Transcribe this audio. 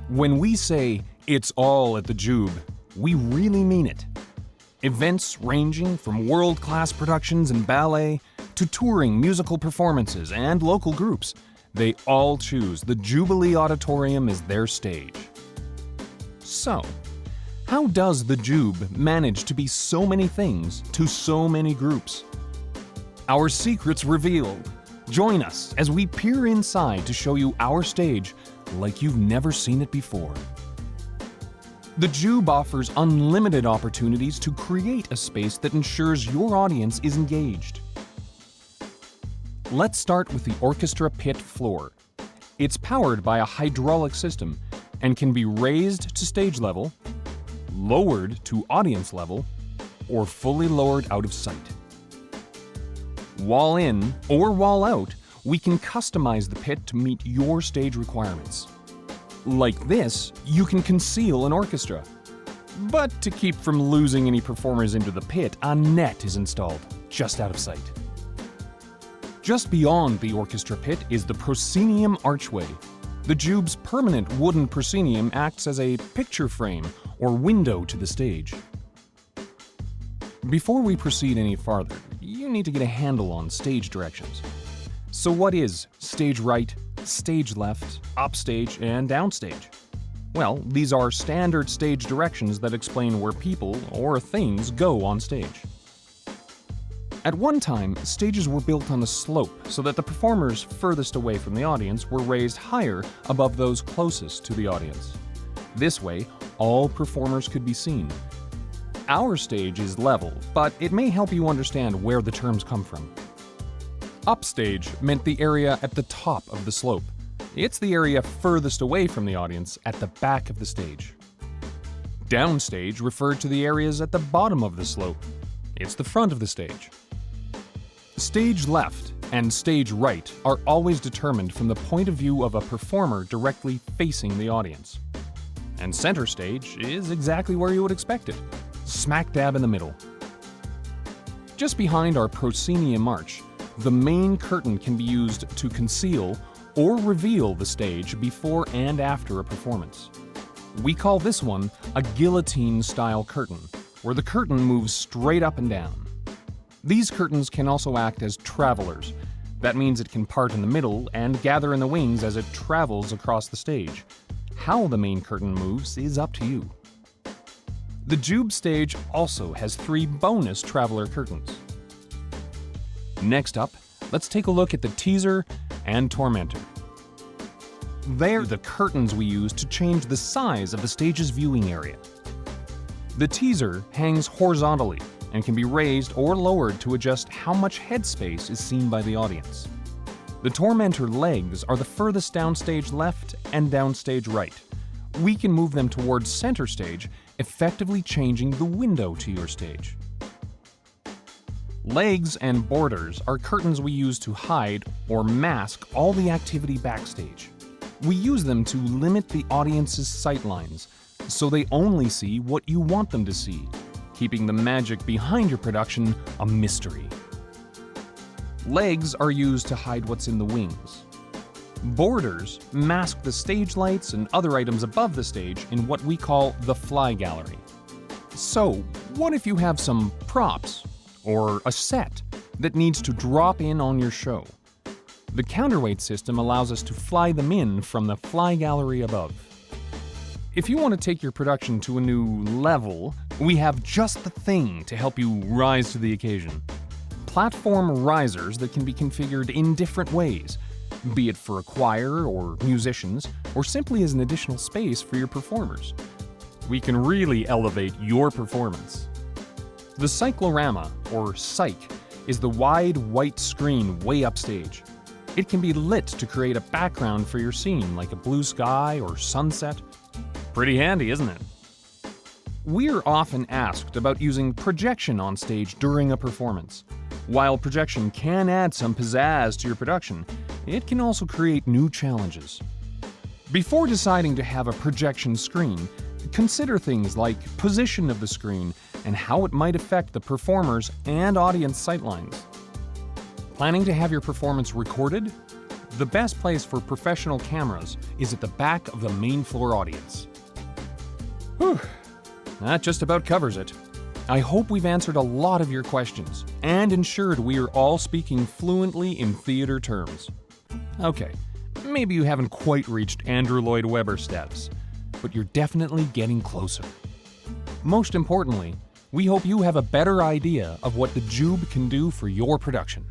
When we say, "It's all at the Jube," we really mean it. Events ranging from world-class productions in ballet to touring musical performances and local groups, they all choose the Jubilee Auditorium as their stage. So, how does the Jube manage to be so many things to so many groups? Our secrets revealed. Join us as we peer inside to show you our stage like you've never seen it before. The Jube offers unlimited opportunities to create a space that ensures your audience is engaged. Let's start with the orchestra pit floor. It's powered by a hydraulic system and can be raised to stage level, lowered to audience level, or fully lowered out of sight. Wall in or wall out, we can customize the pit to meet your stage requirements. Like this, you can conceal an orchestra. But to keep from losing any performers into the pit, a net is installed, just out of sight. Just beyond the orchestra pit is the proscenium archway. The Jube's permanent wooden proscenium acts as a picture frame or window to the stage. Before we proceed any farther, you need to get a handle on stage directions. So what is stage right, stage left, upstage, and downstage? Well, these are standard stage directions that explain where people or things go on stage. At one time, stages were built on a slope so that the performers furthest away from the audience were raised higher above those closest to the audience. This way, all performers could be seen. Our stage is level, but it may help you understand where the terms come from. Upstage meant the area at the top of the slope. It's the area furthest away from the audience at the back of the stage. Downstage referred to the areas at the bottom of the slope. It's the front of the stage. Stage left and stage right are always determined from the point of view of a performer directly facing the audience. And center stage is exactly where you would expect it, smack dab in the middle. Just behind our proscenium arch, the main curtain can be used to conceal or reveal the stage before and after a performance. We call this one a guillotine-style curtain, where the curtain moves straight up and down. These curtains can also act as travelers. That means it can part in the middle and gather in the wings as it travels across the stage. How the main curtain moves is up to you. The Jube stage also has 3 bonus traveler curtains. Next up, let's take a look at the teaser and tormentor. They're the curtains we use to change the size of the stage's viewing area. The teaser hangs horizontally and can be raised or lowered to adjust how much headspace is seen by the audience. The tormentor legs are the furthest downstage left and downstage right. We can move them towards center stage, effectively changing the window to your stage. Legs and borders are curtains we use to hide or mask all the activity backstage. We use them to limit the audience's sightlines, so they only see what you want them to see, keeping the magic behind your production a mystery. Legs are used to hide what's in the wings. Borders mask the stage lights and other items above the stage in what we call the fly gallery. So, what if you have some props or a set that needs to drop in on your show? The counterweight system allows us to fly them in from the fly gallery above. If you want to take your production to a new level, we have just the thing to help you rise to the occasion. Platform risers that can be configured in different ways, be it for a choir or musicians, or simply as an additional space for your performers. We can really elevate your performance. The cyclorama, or cyc, is the wide white screen way upstage. It can be lit to create a background for your scene, like a blue sky or sunset. Pretty handy, isn't it? We're often asked about using projection on stage during a performance. While projection can add some pizzazz to your production, it can also create new challenges. Before deciding to have a projection screen, consider things like position of the screen and how it might affect the performers and audience sightlines. Planning to have your performance recorded? the best place for professional cameras is at the back of the main floor audience. Whew, that just about covers it. I hope we've answered a lot of your questions and ensured we are all speaking fluently in theater terms. Okay, maybe you haven't quite reached Andrew Lloyd Webber status, but you're definitely getting closer. Most importantly, we hope you have a better idea of what the Jube can do for your production.